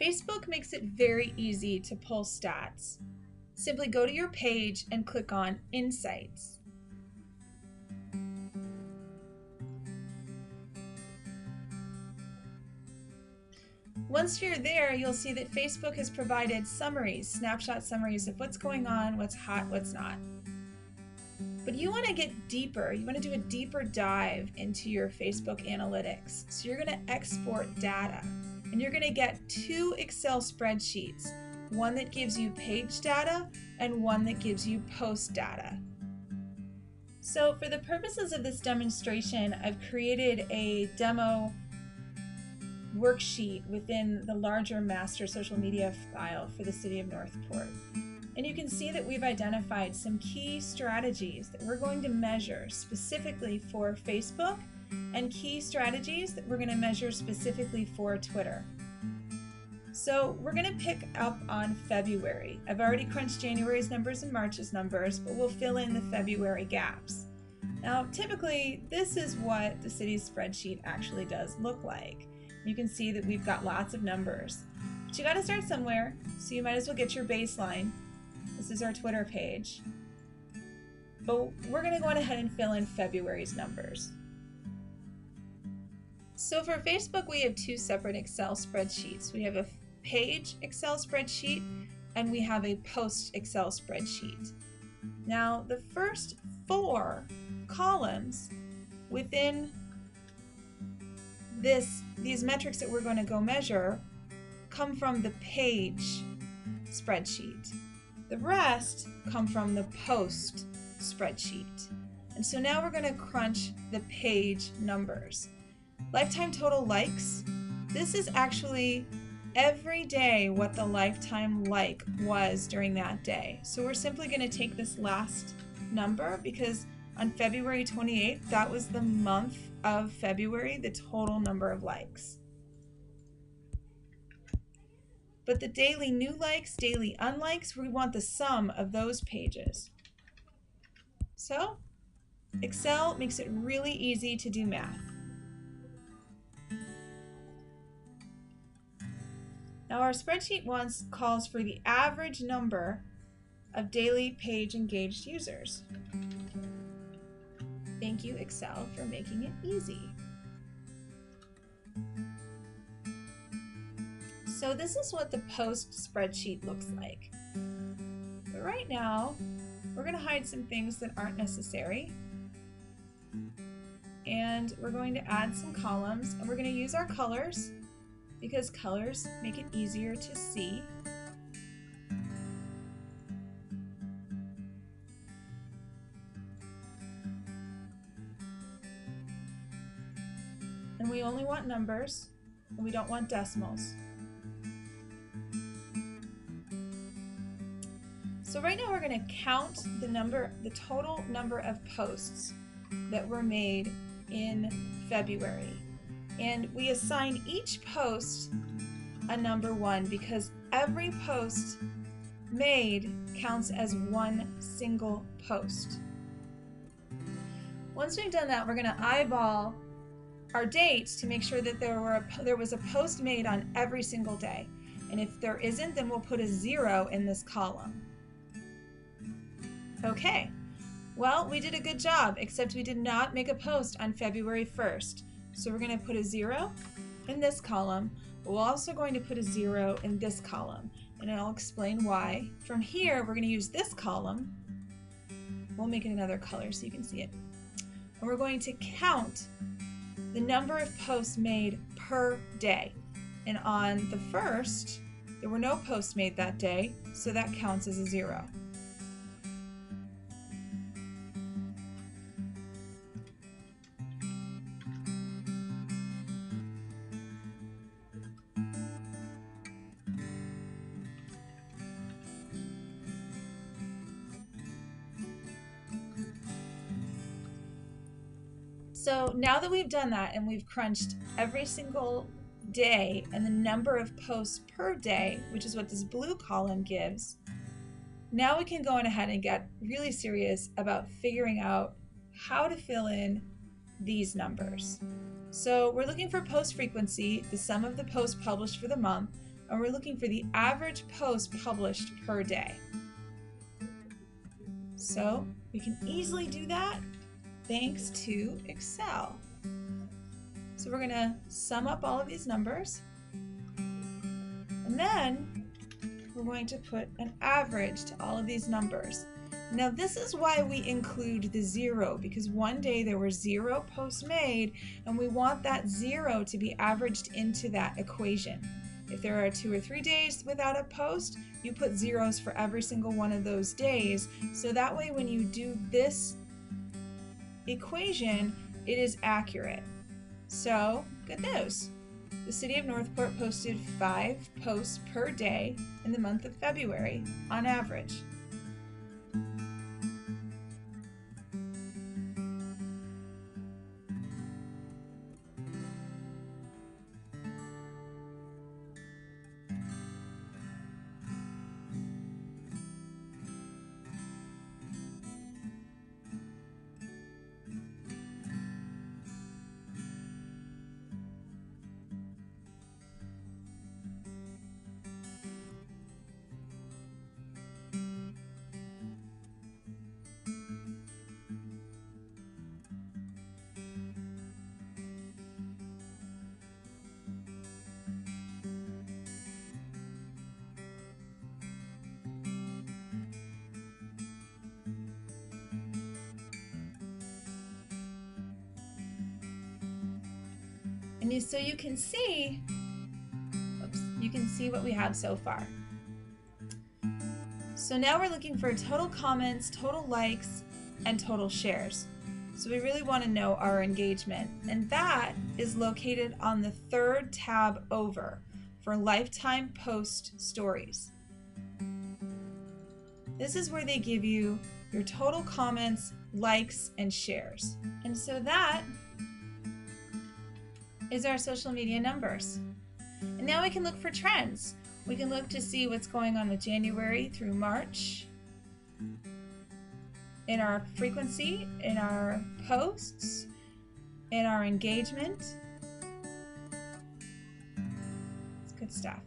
Facebook makes it very easy to pull stats. Simply go to your page and click on Insights. Once you're there, you'll see that Facebook has provided summaries, snapshot summaries of what's going on, what's hot, what's not. But you want to get deeper. You want to do a deeper dive into your Facebook analytics. So you're going to export data, and you're going to get two Excel spreadsheets, one that gives you page data and one that gives you post data. So for the purposes of this demonstration, I've created a demo worksheet within the larger master social media file for the city of Northport. And you can see that we've identified some key strategies that we're going to measure specifically for Facebook and key strategies that we're going to measure specifically for Twitter. So we're going to pick up on February. I've already crunched January's numbers and March's numbers, but we'll fill in the February gaps. Now, typically, this is what the city's spreadsheet actually does look like. You can see that we've got lots of numbers. But you got to start somewhere, so you might as well get your baseline. This is our Twitter page. But we're going to go ahead and fill in February's numbers. So for Facebook, we have two separate Excel spreadsheets. We have a page Excel spreadsheet and we have a post Excel spreadsheet. Now, the first four columns within these metrics that we're going to go measure come from the page spreadsheet. The rest come from the post spreadsheet. And so now we're going to crunch the page numbers. Lifetime total likes. This is actually every day what the lifetime like was during that day. So we're simply going to take this last number because on February 28th, that was the month of February, the total number of likes. But the daily new likes, daily unlikes, we want the sum of those pages. So Excel makes it really easy to do math. Now our spreadsheet once calls for the average number of daily page engaged users. Thank you, Excel, for making it easy. So this is what the post spreadsheet looks like. But right now, we're going to hide some things that aren't necessary. And we're going to add some columns, and we're going to use our colors because colors make it easier to see. And we only want numbers, and we don't want decimals. So right now we're going to count the total number of posts that were made in February. And we assign each post a number 1 because every post made counts as one single post. Once we've done that, we're going to eyeball our dates to make sure that there was a post made on every single day. And if there isn't, then we'll put a 0 in this column. Okay, well, we did a good job, except we did not make a post on February 1st. So we're going to put a 0 in this column. But we're also going to put a 0 in this column. And I'll explain why. From here, we're going to use this column. We'll make it another color so you can see it. And we're going to count the number of posts made per day. And on the 1st, there were no posts made that day, so that counts as a 0. So now that we've done that and we've crunched every single day and the number of posts per day, which is what this blue column gives, now we can go on ahead and get really serious about figuring out how to fill in these numbers. So we're looking for post frequency, the sum of the posts published for the month. and we're looking for the average post published per day. So we can easily do that thanks to Excel. So we're going to sum up all of these numbers, and then we're going to put an average to all of these numbers. Now this is why we include the 0, because one day there were 0 posts made, and we want that 0 to be averaged into that equation. If there are 2 or 3 days without a post, you put zeros for every single one of those days, so that way when you do this equation, it is accurate. So, good news. The City of Northport posted 5 posts per day in the month of February on average. And so you can see what we have so far. So now we're looking for total comments, total likes, and total shares. So we really want to know our engagement, and that is located on the 3rd tab over for lifetime post stories. This is where they give you your total comments, likes, and shares. And so that is our social media numbers. And now we can look for trends. We can look to see what's going on with January through March in our frequency, in our posts, in our engagement. It's good stuff.